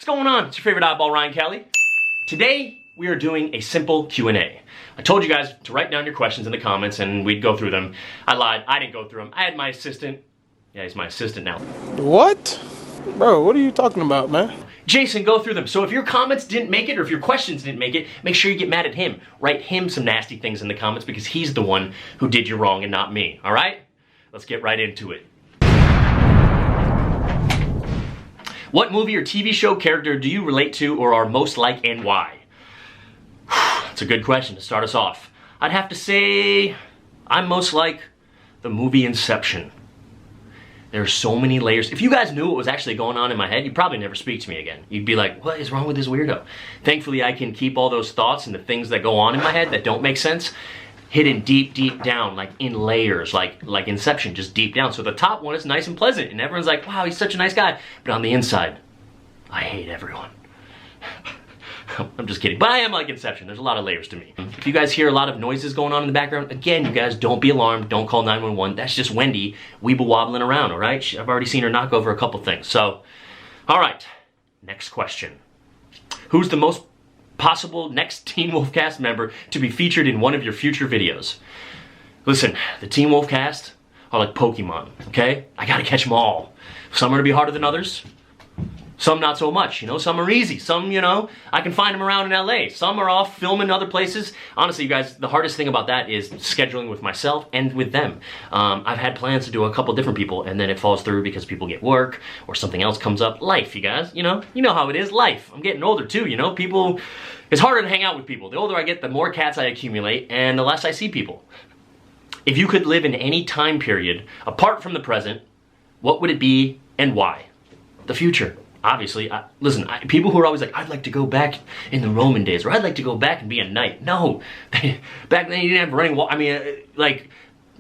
going on? It's your favorite oddball, Ryan Kelley. Today, we are doing a simple Q&A. I told you guys to write down your questions in the comments and we'd go through them. I lied, I didn't go through them. I had my assistant. Yeah, he's my assistant now. What? Bro, what are you talking about, man? Jason, go through them. So if your comments didn't make it or if your questions didn't make it, make sure you get mad at him. Write him some nasty things in the comments because he's the one who did you wrong and not me, all right? Let's get right into it. What movie or TV show character do you relate to or are most like and why? That's a good question to start us off. I'd have to say I'm most like the movie Inception. There's so many layers. If you guys knew what was actually going on in my head, you'd probably never speak to me again. You'd be like, what is wrong with this weirdo? Thankfully, I can keep all those thoughts and the things that go on in my head that don't make sense hidden deep, deep down, like in layers, like Inception, just deep down. So the top one is nice and pleasant, and everyone's like, wow, he's such a nice guy. But on the inside, I hate everyone. I'm just kidding, but I am like Inception. There's a lot of layers to me. If you guys hear a lot of noises going on in the background, again, you guys don't be alarmed. Don't call 911. That's just Wendy weeble wobbling around, all right? I've already seen her knock over a couple things. So, all right, next question. Who's the most possible next Teen Wolf cast member to be featured in one of your future videos? Listen, the Teen Wolf cast are like Pokemon, okay? I gotta catch them all. Some are gonna be harder than others. Some not so much, you know, some are easy. Some, you know, I can find them around in LA. Some are off filming other places. Honestly, you guys, the hardest thing about that is scheduling with myself and with them. I've had plans to do a couple different people and then it falls through because people get work or something else comes up. Life, you guys, you know how it is, life. I'm getting older too, you know, people, it's harder to hang out with people. The older I get, the more cats I accumulate and the less I see people. If you could live in any time period apart from the present, what would it be and why? The future. Obviously, listen, people who are always like, I'd like to go back in the Roman days, or I'd like to go back and be a knight. No, back then you didn't have running water. I mean, like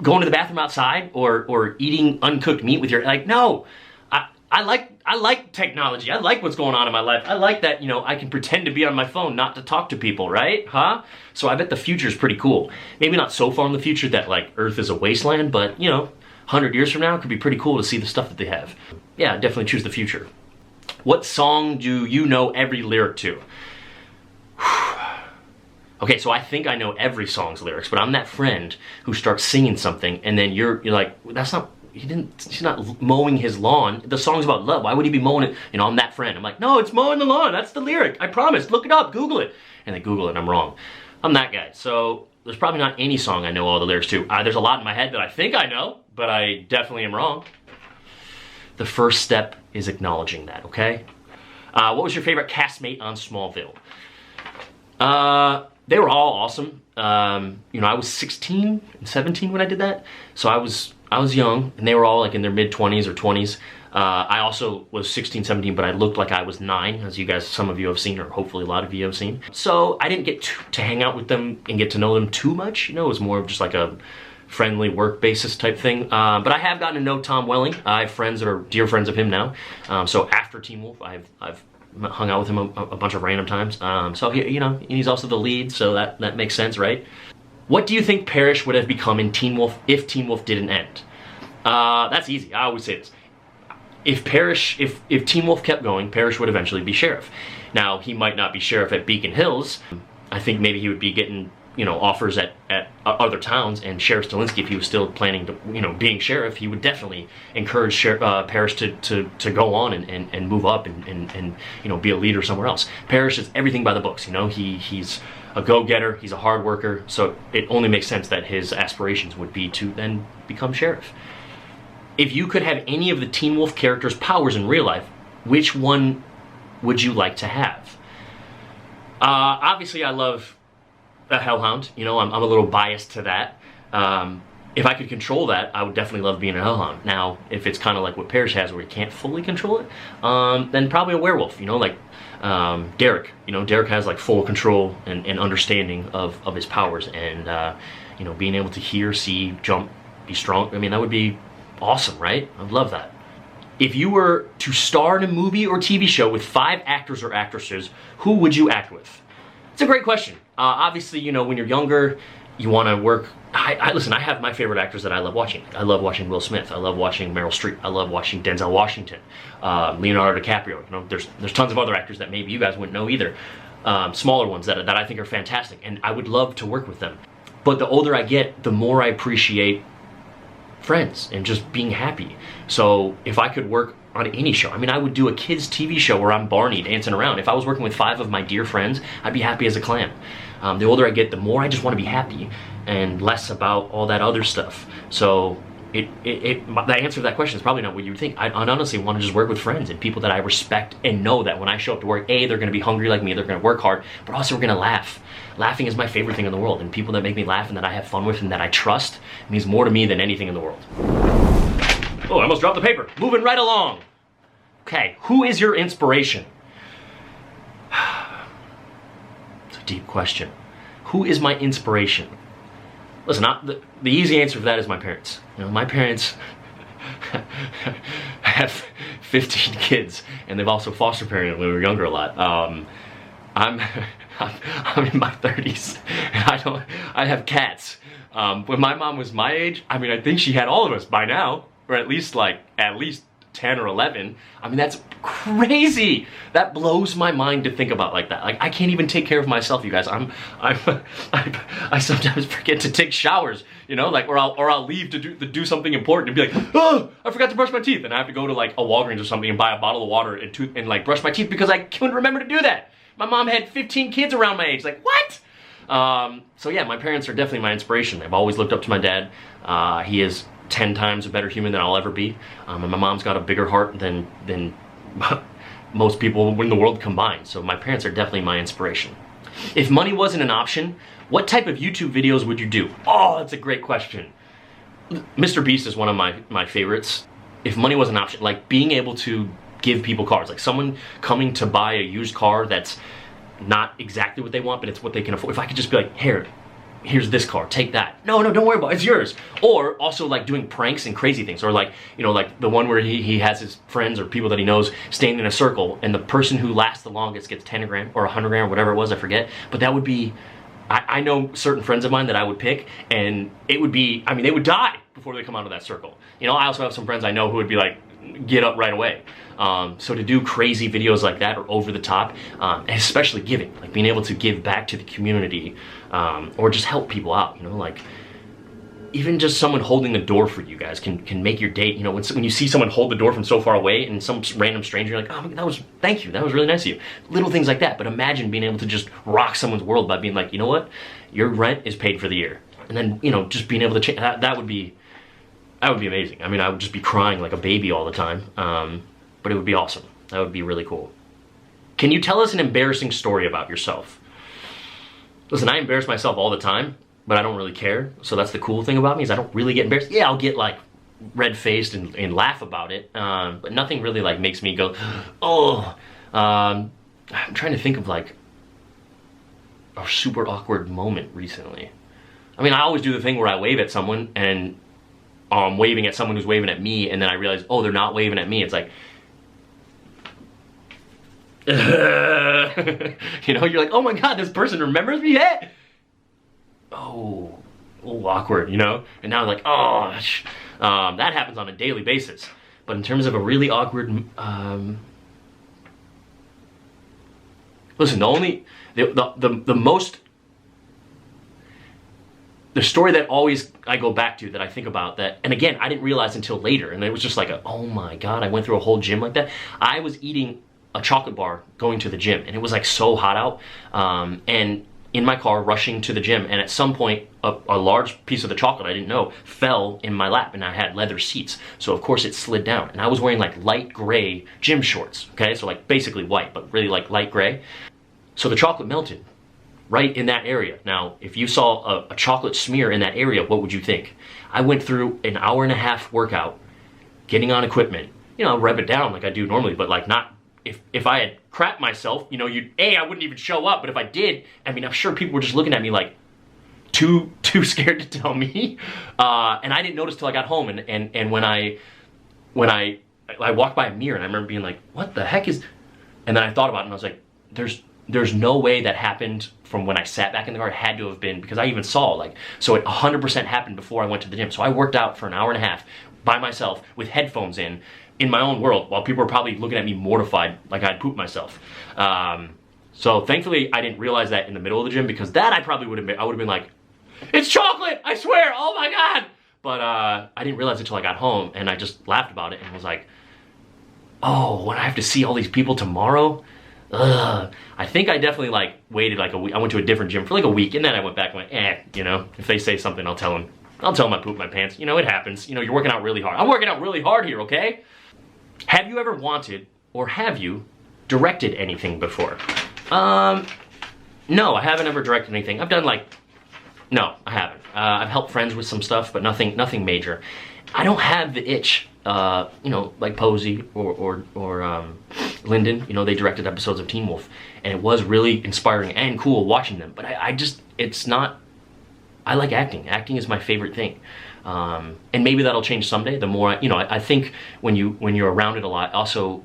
going to the bathroom outside or eating uncooked meat with your, like, no. I like technology. I like what's going on in my life. I like that, you know, I can pretend to be on my phone, not to talk to people, right? Huh? So I bet the future is pretty cool. Maybe not so far in the future that like Earth is a wasteland, but you know, 100 years from now, it could be pretty cool to see the stuff that they have. Yeah, I'd definitely choose the future. What song do you know every lyric to? Okay, so I think I know every song's lyrics, but I'm that friend who starts singing something and then you're like, that's not, he's not mowing his lawn. The song's about love. Why would he be mowing it? You know, I'm that friend. I'm like, no, it's mowing the lawn. That's the lyric. I promise. Look it up. Google it. And they Google it and I'm wrong. I'm that guy. So there's probably not any song I know all the lyrics to. There's a lot in my head that I think I know, but I definitely am wrong. The first step is acknowledging that, okay? What was your favorite castmate on Smallville? They were all awesome. You know, I was 16 and 17 when I did that. So I was young and they were all like in their mid-20s or 20s. I also was 16, 17, but I looked like I was 9, as you guys, some of you have seen, or hopefully a lot of you have seen. So I didn't get to hang out with them and get to know them too much. You know, it was more of just like a friendly work basis type thing. But I have gotten to know Tom Welling. I have friends that are dear friends of him now. So after Teen Wolf, I've hung out with him a bunch of random times. So he, you know, he's also the lead, so that makes sense, right? What do you think Parrish would have become in Teen Wolf if Teen Wolf didn't end? That's easy. I always say this. If Teen Wolf kept going, Parrish would eventually be sheriff. Now, he might not be sheriff at Beacon Hills. I think maybe he would be getting, you know, offers at other towns, and Sheriff Stilinski, if he was still planning to, you know, being sheriff, he would definitely encourage Parrish to go on and move up and you know, be a leader somewhere else. Parrish is everything by the books, you know, he's a go-getter, he's a hard worker, so it only makes sense that his aspirations would be to then become sheriff. If you could have any of the Teen Wolf characters' powers in real life, which one would you like to have? Obviously I love a hellhound, you know, I'm a little biased to that. If I could control that, I would definitely love being a hellhound. Now, if it's kind of like what Parrish has where he can't fully control it, then probably a werewolf, you know, like Derek. You know, Derek has like full control and understanding of his powers and, you know, being able to hear, see, jump, be strong. I mean, that would be awesome, right? I'd love that. If you were to star in a movie or TV show with 5 actors or actresses, who would you act with? It's a great question. Obviously, you know, when you're younger, you want to work. Listen, I have my favorite actors that I love watching. I love watching Will Smith. I love watching Meryl Streep. I love watching Denzel Washington, Leonardo DiCaprio. You know, there's tons of other actors that maybe you guys wouldn't know either. Smaller ones that I think are fantastic, and I would love to work with them. But the older I get, the more I appreciate friends and just being happy. So if I could work on any show, I mean, I would do a kids TV show where I'm Barney dancing around. If I was working with 5 of my dear friends, I'd be happy as a clam. The older I get, the more I just want to be happy and less about all that other stuff. So the answer to that question is probably not what you would think. I honestly want to just work with friends and people that I respect and know that when I show up to work, A, they're going to be hungry like me, they're going to work hard, but also we're going to laugh. Laughing is my favorite thing in the world, and people that make me laugh and that I have fun with and that I trust means more to me than anything in the world. Oh, I almost dropped the paper. Moving right along. Okay, who is your inspiration? It's a deep question. Who is my inspiration? Listen, the easy answer for that is my parents. You know, my parents have 15 kids, and they've also foster parented when we were younger a lot. I'm in my 30s, and I have cats. When my mom was my age, I mean, I think she had all of us by now, or at least 10 or 11. I mean, that's crazy. That blows my mind to think about like that. Like, I can't even take care of myself, you guys. I sometimes forget to take showers, you know, like, or I'll leave to do something important and be like, oh, I forgot to brush my teeth, and I have to go to like a Walgreens or something and buy a bottle of water and like brush my teeth because I couldn't remember to do that. My mom had 15 kids around my age. Like, what? So yeah, my parents are definitely my inspiration. I've always looked up to my dad. He is 10 times a better human than I'll ever be. And my mom's got a bigger heart than most people in the world combined. So my parents are definitely my inspiration. If money wasn't an option, what type of YouTube videos would you do? Oh, that's a great question. Mr. Beast is one of my favorites. If money was an option, like being able to give people cars, like someone coming to buy a used car that's not exactly what they want, but it's what they can afford. If I could just be like, here's this car, take that. No, don't worry about it, it's yours. Or also like doing pranks and crazy things, or like, you know, like the one where he has his friends or people that he knows standing in a circle, and the person who lasts the longest gets 10 grand or 100 grand or whatever it was, I forget. But that would be, I know certain friends of mine that I would pick, and it would be, I mean, they would die before they come out of that circle. You know, I also have some friends I know who would be like, get up right away. So to do crazy videos like that, or over the top, especially giving, like being able to give back to the community, or just help people out, you know, like even just someone holding the door for you guys can make your date. You know, when you see someone hold the door from so far away and some random stranger, you're like, oh, thank you, that was really nice of you. Little things like that. But imagine being able to just rock someone's world by being like, you know what, your rent is paid for the year. And then, you know, just being able to change, that would be amazing. I mean, I would just be crying like a baby all the time, but it would be awesome. That would be really cool. Can you tell us an embarrassing story about yourself? Listen, I embarrass myself all the time, but I don't really care. So that's the cool thing about me, is I don't really get embarrassed. Yeah, I'll get like red-faced and laugh about it, but nothing really like makes me go, oh. I'm trying to think of like a super awkward moment recently. I mean, I always do the thing where I wave at someone and waving at someone who's waving at me, and then I realize, oh, they're not waving at me. It's like, you know, you're like, oh my god, this person remembers me? Hey! Oh, awkward, you know? And now I'm like, oh, that happens on a daily basis. But in terms of a really awkward, listen, the story that always I go back to, that I think about, that, and again, I didn't realize until later, and it was just like, oh my god, I went through a whole gym like that. I was eating a chocolate bar going to the gym, and it was like so hot out, and in my car rushing to the gym, and at some point a large piece of the chocolate I didn't know fell in my lap, and I had leather seats, so of course it slid down, and I was wearing like light gray gym shorts, okay, so like basically white, but really like light gray, so the chocolate melted right in that area. Now, if you saw a chocolate smear in that area, what would you think? I went through an hour-and-a-half workout, getting on equipment, you know, I'll rev it down like I do normally, but like not, if I had crapped myself, you know, I wouldn't even show up, but if I did, I mean, I'm sure people were just looking at me like, too scared to tell me, and I didn't notice till I got home, and when I walked by a mirror, and I remember being like, what the heck is, and then I thought about it, and I was like, there's no way that happened from when I sat back in the car. It had to have been, because I even saw, like, so it 100% happened before I went to the gym. So I worked out for an hour and a half by myself with headphones in my own world, while people were probably looking at me mortified like I'd pooped myself. So thankfully I didn't realize that in the middle of the gym, because that I probably would have been like, it's chocolate, I swear, oh my God. But I didn't realize it until I got home, and I just laughed about it and was like, oh, when I have to see all these people tomorrow? Ugh. I think I definitely like waited like a week. I went to a different gym for like a week, and then I went back and went, you know, if they say something, I'll tell them I pooped my pants. You know, it happens. You know, you're working out really hard. I'm working out really hard here, okay? Have you ever wanted, or have you directed anything before? No, I haven't ever directed anything. I've done like, no, I haven't. I've helped friends with some stuff, but nothing major. I don't have the itch, you know, like Posey or Lyndon, you know, they directed episodes of Teen Wolf, and it was really inspiring and cool watching them, but I just, it's not, I like acting. Acting is my favorite thing. And maybe that'll change someday. The more, you know, I think when you're around it a lot, also,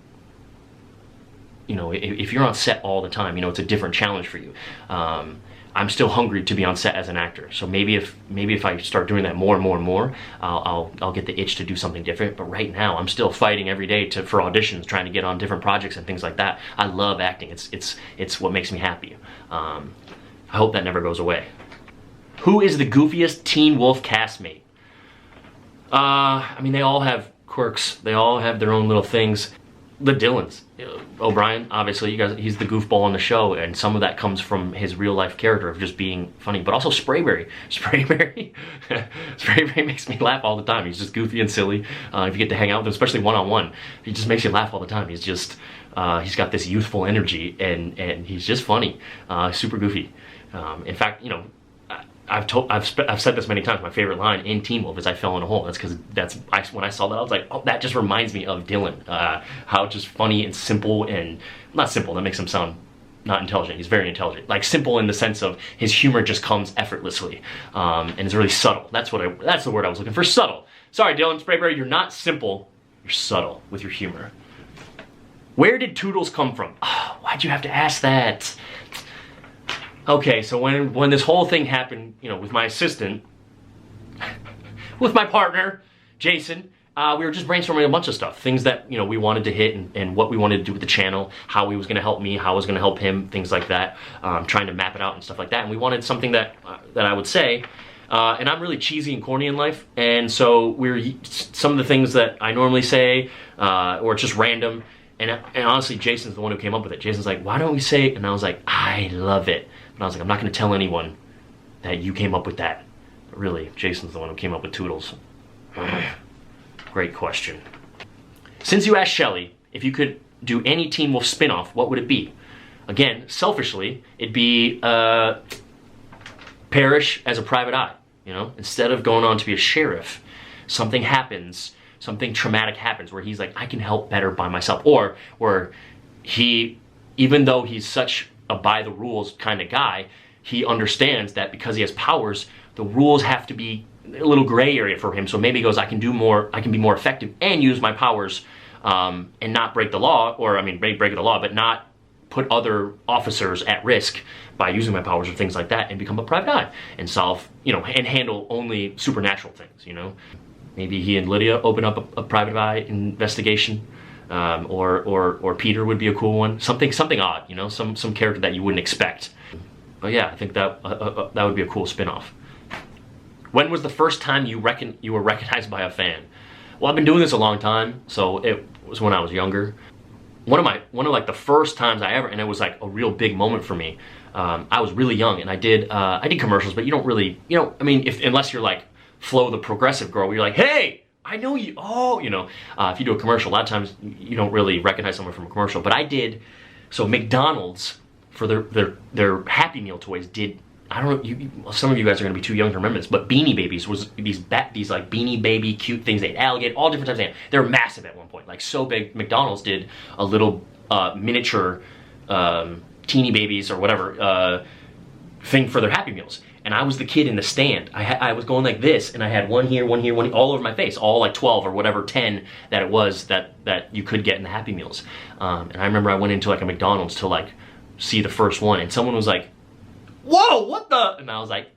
you know, if you're on set all the time, you know, it's a different challenge for you. I'm still hungry to be on set as an actor. So maybe if I start doing that more and more and more, I'll get the itch to do something different. But right now, I'm still fighting every day for auditions, trying to get on different projects and things like that. I love acting. It's what makes me happy. I hope that never goes away. Who is the goofiest Teen Wolf castmate? I mean, they all have quirks. They all have their own little things. The Dylans. O'Brien, obviously, you guys, he's the goofball on the show, and some of that comes from his real life character of just being funny, but also Sprayberry. Sprayberry makes me laugh all the time. He's just goofy and silly. If you get to hang out with him, especially one-on-one, he just makes you laugh all the time. He's just, he's got this youthful energy, and he's just funny, super goofy. In fact, you know, I've said this many times. My favorite line in Teen Wolf is "I fell in a hole." That's because when I saw that, I was like, oh, that just reminds me of Dylan. How just funny and simple, and not simple. That makes him sound not intelligent. He's very intelligent. Like simple in the sense of his humor just comes effortlessly, and it's really subtle. That's the word I was looking for. Subtle. Sorry, Dylan Sprayberry, you're not simple. You're subtle with your humor. Where did Toodles come from? Oh, why'd you have to ask that? Okay, so when this whole thing happened, you know, with my assistant, with my partner, Jason, we were just brainstorming a bunch of stuff. Things that, you know, we wanted to hit and what we wanted to do with the channel, how he was going to help me, how I was going to help him, things like that. Trying to map it out and stuff like that. And we wanted something that I would say, and I'm really cheesy and corny in life, and so some of the things that I normally say, or it's just random, and honestly, Jason's the one who came up with it. Jason's like, why don't we say, and I was like, I love it. And I was like, I'm not going to tell anyone that you came up with that. But really, Jason's the one who came up with Toodles. Great question. Since you asked Shelly if you could do any Teen Wolf spinoff, what would it be? Again, selfishly, it'd be Parrish as a private eye. You know, instead of going on to be a sheriff, something happens, something traumatic happens where he's like, I can help better by myself. Or where he, even though he's such a by the rules kind of guy, he understands that because he has powers, the rules have to be a little gray area for him. So maybe he goes, I can do more, I can be more effective and use my powers and not break the law, or I mean break the law, but not put other officers at risk by using my powers or things like that, and become a private eye and solve, you know, and handle only supernatural things, you know. Maybe he and Lydia open up a private eye investigation. Or Peter would be a cool one. Something odd, you know, some character that you wouldn't expect. But yeah, I think that that would be a cool spin-off. When was the first time you were recognized by a fan? Well, I've been doing this a long time, so it was when I was younger. One of like the first times I ever, and it was like a real big moment for me. I was really young, and I did commercials, but you don't really, you know, I mean, unless you're like Flo the Progressive Girl, where you're like, hey, I know you, oh, you know, if you do a commercial, a lot of times you don't really recognize someone from a commercial, but I did. So McDonald's, for their Happy Meal toys, did, I don't know, some of you guys are gonna be too young to remember this, but Beanie Babies was these like Beanie Baby cute things. They had alligator, all different types of animals. They were massive at one point, like so big. McDonald's did a little miniature Teeny Babies or whatever thing for their Happy Meals. And I was the kid in the stand. I was going like this, and I had one here, all over my face, all like 12 or whatever, 10 that it was that you could get in the Happy Meals. And I remember I went into like a McDonald's to like see the first one, and someone was like, "Whoa, what the?" And I was like,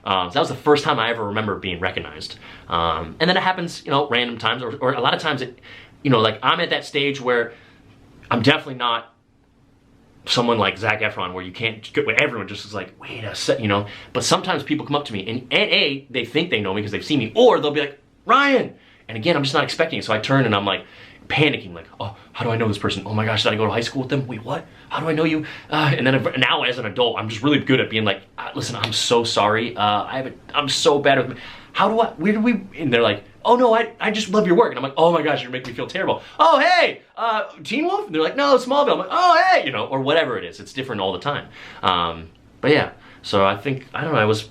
so that was the first time I ever remember being recognized. And then it happens, you know, random times, or a lot of times it, you know, like I'm at that stage where I'm definitely not someone like Zac Efron where you can't, where everyone just is like, wait a sec, you know. But sometimes people come up to me and A, they think they know me because they've seen me, or they'll be like, Ryan. And again, I'm just not expecting it. So I turn and I'm like panicking, like, oh, how do I know this person? Oh my gosh, did I go to high school with them? Wait, what? How do I know you? And then now as an adult, I'm just really good at being like, listen, I'm so sorry. I'm so bad with, where do we, and they're like, oh no, I just love your work. And I'm like, oh my gosh, you're making me feel terrible. Oh, hey, Teen Wolf? And they're like, no, Smallville. I'm like, oh, hey, you know, or whatever it is. It's different all the time. But yeah, so I think, I was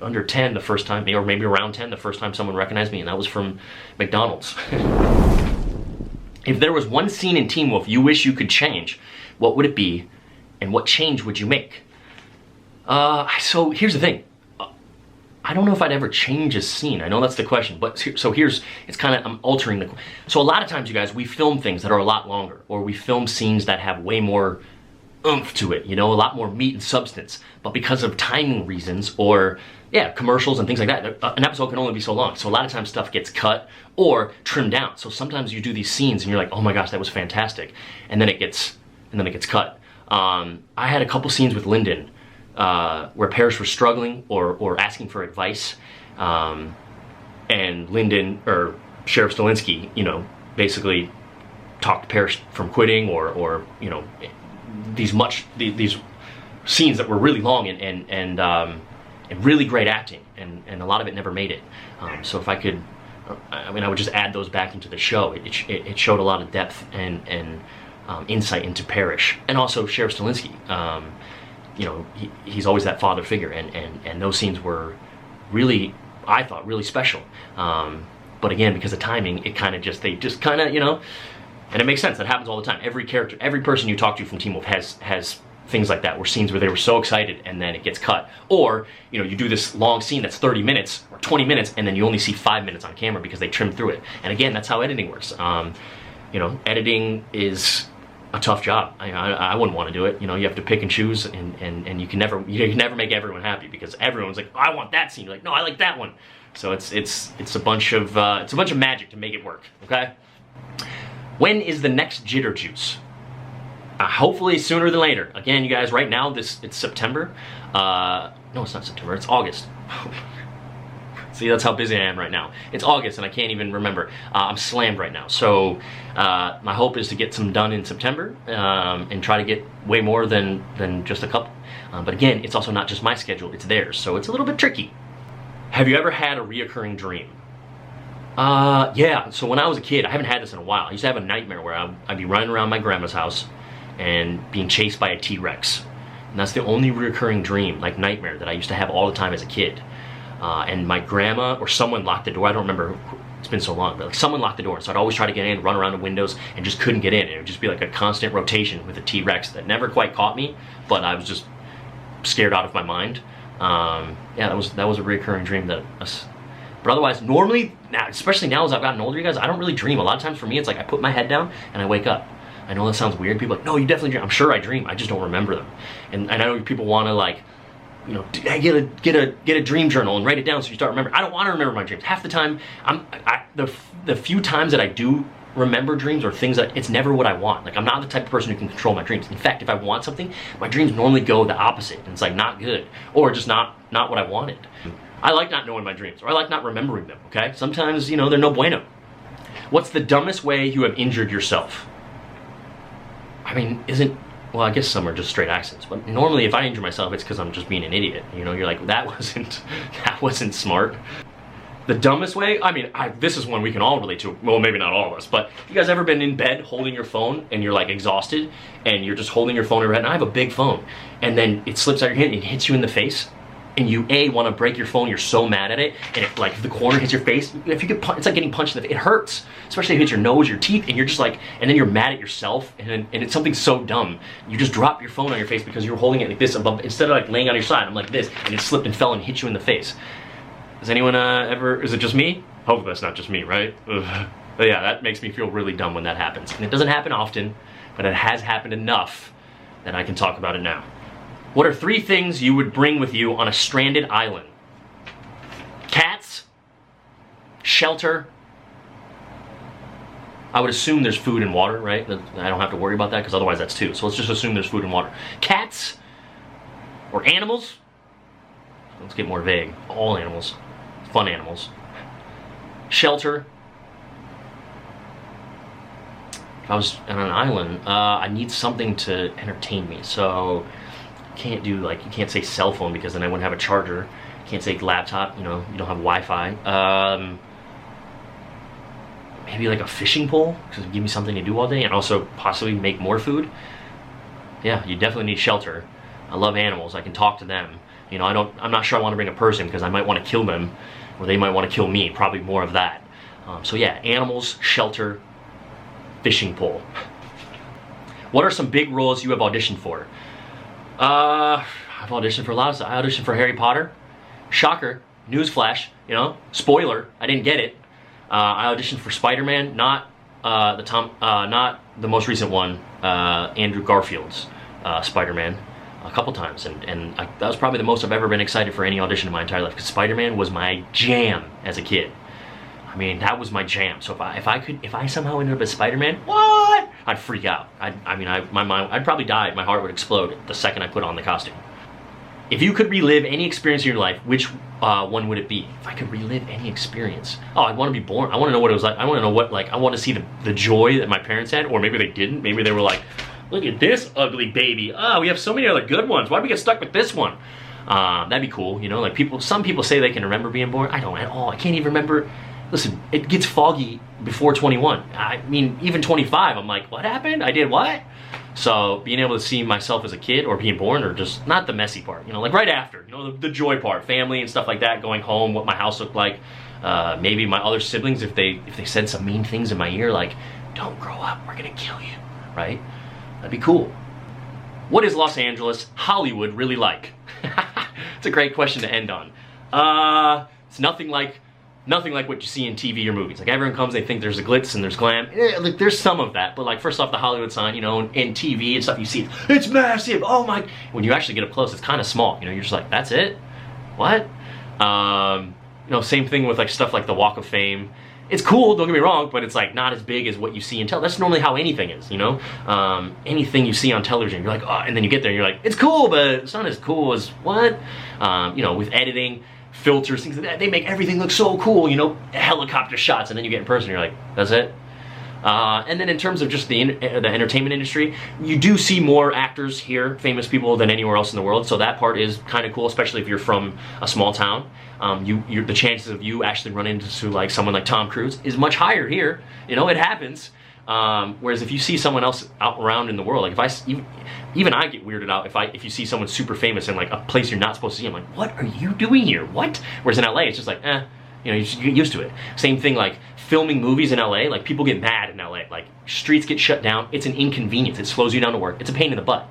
under 10 the first time, or maybe around 10 the first time someone recognized me, and that was from McDonald's. If there was one scene in Teen Wolf you wish you could change, what would it be, and what change would you make? So here's the thing. I don't know if I'd ever change a scene. I know that's the question, but so it's kind of, I'm altering the, so a lot of times, you guys, we film things that are a lot longer, or we film scenes that have way more oomph to it, you know, a lot more meat and substance, but because of timing reasons, or yeah, commercials and things like that, an episode can only be so long. So a lot of times stuff gets cut or trimmed down. So sometimes you do these scenes and you're like, oh my gosh, that was fantastic. And then it gets cut. I had a couple scenes with Lyndon where parents were struggling or asking for advice. And Lyndon, or Sheriff Stilinski, you know, basically talked Parrish from quitting, or you know, these scenes that were really long and really great acting, and a lot of it never made it. So if I could, I mean, I would just add those back into the show. It showed a lot of depth and insight into Parrish, and also Sheriff Stilinski. You know, he's always that father figure, and those scenes were really, I thought, really special. But again, because of timing, they just kind of, you know, and it makes sense. That happens all the time. Every character, every person you talk to from Teen Wolf has things like that, where scenes where they were so excited and then it gets cut. Or, you know, you do this long scene that's 30 minutes or 20 minutes and then you only see 5 minutes on camera because they trimmed through it. And again, that's how editing works. You know, editing is a tough job. I wouldn't want to do it. You know, you have to pick and choose, and you can never make everyone happy, because everyone's like, oh, I want that scene. You're like, no, I like that one. So it's a bunch of magic to make it work. Okay. When is the next Jitter Juice? Hopefully sooner than later. Again, you guys, right now it's September. No, it's not September. It's August. See, that's how busy I am right now. It's August and I can't even remember. I'm slammed right now. So my hope is to get some done in September and try to get way more than just a couple. But again, it's also not just my schedule, it's theirs. So it's a little bit tricky. Have you ever had a reoccurring dream? Yeah, so when I was a kid, I haven't had this in a while. I used to have a nightmare where I'd be running around my grandma's house and being chased by a T-Rex. And that's the only recurring dream, like nightmare, that I used to have all the time as a kid. And my grandma or someone locked the door. I don't remember, it's been so long, but like someone locked the door. So I'd always try to get in, run around the windows, and just couldn't get in. It would just be like a constant rotation with a T-Rex that never quite caught me, but I was just scared out of my mind. Yeah, that was a recurring dream that but otherwise, normally, now, especially now as I've gotten older, you guys, I don't really dream. A lot of times for me, it's like I put my head down and I wake up. I know that sounds weird. People are like, no, you definitely dream. I'm sure I dream. I just don't remember them. And I know people want to, like, you know, get a dream journal and write it down so you start remembering. I don't want to remember my dreams. Half the time, the few times that I do remember dreams or things that, it's never what I want. Like, I'm not the type of person who can control my dreams. In fact, if I want something, my dreams normally go the opposite, and it's like not good, or just not what I wanted. I like not knowing my dreams, or I like not remembering them, okay? Sometimes, you know, they're no bueno. What's the dumbest way you have injured yourself? I mean, well, I guess some are just straight accidents, but normally if I injure myself, it's because I'm just being an idiot. You know, you're like, that wasn't smart. The dumbest way? I mean, this is one we can all relate to. Well, maybe not all of us, but you guys ever been in bed holding your phone and you're like exhausted and you're just holding your phone in your head? And I have a big phone, and then it slips out of your hand and it hits you in the face. And you want to break your phone, you're so mad at it, and if like the corner hits your face, if you get it's like getting punched in the face, it hurts. Especially if it hits your nose, your teeth, and you're just like, and then you're mad at yourself, and it's something so dumb. You just drop your phone on your face because you're holding it like this above, instead of like laying on your side, I'm like this, and it slipped and fell and hit you in the face. Has anyone is it just me? Hopefully that's not just me, right? Ugh. But yeah, that makes me feel really dumb when that happens. And it doesn't happen often, but it has happened enough that I can talk about it now. What are 3 things you would bring with you on a stranded island? Cats, shelter. I would assume there's food and water, right? I don't have to worry about that because otherwise that's 2. So let's just assume there's food and water. Cats or animals. Let's get more vague. All animals. Fun animals. Shelter. If I was on an island, I need something to entertain me. So can't do like, you can't say cell phone because then I wouldn't have a charger. Can't say laptop, you know, you don't have Wi-Fi. Maybe like a fishing pole, because it'd give me something to do all day and also possibly make more food. Yeah, you definitely need shelter. I love animals, I can talk to them. You know, I'm not sure I want to bring a person because I might want to kill them or they might want to kill me, probably more of that. So yeah, animals, shelter, fishing pole. What are some big roles you have auditioned for? I've auditioned for a lot of stuff. I auditioned for Harry Potter. Shocker, newsflash, you know, spoiler, I didn't get it. I auditioned for Spider-Man, not the most recent one, Andrew Garfield's Spider-Man, a couple times, and that was probably the most I've ever been excited for any audition in my entire life, because Spider-Man was my jam as a kid. I mean, that was my jam. So if I somehow ended up as Spider-Man, what? I'd freak out. I'd probably die. My heart would explode the second I put on the costume. If you could relive any experience in your life, which one would it be? If I could relive any experience, oh, I'd want to be born. I want to know what it was like. I want to know what, like, I want to see the joy that my parents had, or maybe they didn't. Maybe they were like, look at this ugly baby. Oh, we have so many other good ones. Why'd we get stuck with this one? That'd be cool, you know. Like some people say they can remember being born. I don't at all. I can't even remember. Listen, it gets foggy before 21. I mean, even 25, I'm like, what happened? I did what? So being able to see myself as a kid or being born, or just not the messy part, you know, like right after, you know, the joy part, family and stuff like that, going home, what my house looked like, maybe my other siblings, if they said some mean things in my ear, like, don't grow up, we're gonna kill you, right? That'd be cool. What is Los Angeles, Hollywood really like? It's a great question to end on. It's nothing like what you see in TV or movies. Like, everyone comes, they think there's a glitz and there's glam. Like, there's some of that, but like, first off, the Hollywood sign, you know, in TV and stuff, you see it's massive. Oh my! When you actually get up close, it's kind of small. You know, you're just like, that's it? What? You know, same thing with like stuff like the Walk of Fame. It's cool, don't get me wrong, but it's like not as big as what you see in television. That's normally how anything is, you know? Anything you see on television, you're like, oh, and then you get there and you're like, it's cool, but it's not as cool as what? You know, with editing, filters, things like that, they make everything look so cool, you know, helicopter shots, and then you get in person, you're like, that's it? And then in terms of just the entertainment industry, you do see more actors here, famous people, than anywhere else in the world, so that part is kind of cool, especially if you're from a small town. The chances of you actually running into like someone like Tom Cruise is much higher here, you know, it happens. Whereas if you see someone else out around in the world, like if I even I get weirded out if you see someone super famous in like a place you're not supposed to see. I'm like, what are you doing here? What? Whereas in LA, it's just like, you know, you just get used to it. Same thing like filming movies in LA. Like, people get mad in LA. Like, streets get shut down. It's an inconvenience. It slows you down to work. It's a pain in the butt.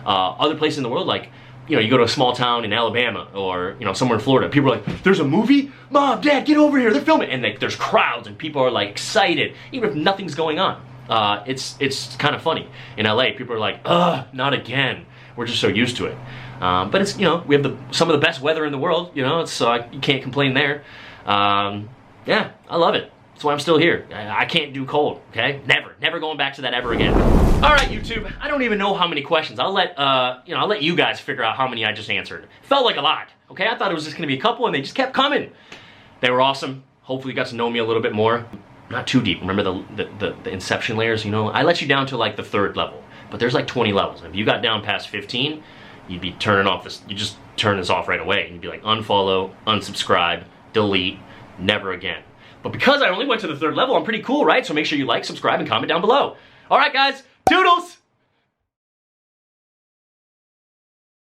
Other places in the world, like, you know, you go to a small town in Alabama or, you know, somewhere in Florida, people are like, there's a movie? Mom, Dad, get over here, they're filming. And like, there's crowds and people are like excited, even if nothing's going on. It's kind of funny. In LA, people are like, ugh, not again. We're just so used to it. But it's, you know, we have some of the best weather in the world, you know, so you can't complain there. Yeah, I love it. That's why I'm still here. I can't do cold, okay? Never going back to that ever again. All right, YouTube, I don't even know how many questions. I'll let you guys figure out how many I just answered. Felt like a lot, okay? I thought it was just gonna be a couple and they just kept coming. They were awesome. Hopefully you got to know me a little bit more. Not too deep. Remember the inception layers, you know? I let you down to like the 3rd level, but there's like 20 levels. If you got down past 15, you'd be turning off this, you just turn this off right away. And you'd be like, unfollow, unsubscribe, delete, never again. But because I only went to the 3rd level, I'm pretty cool, right? So make sure you like, subscribe, and comment down below. All right, guys, toodles!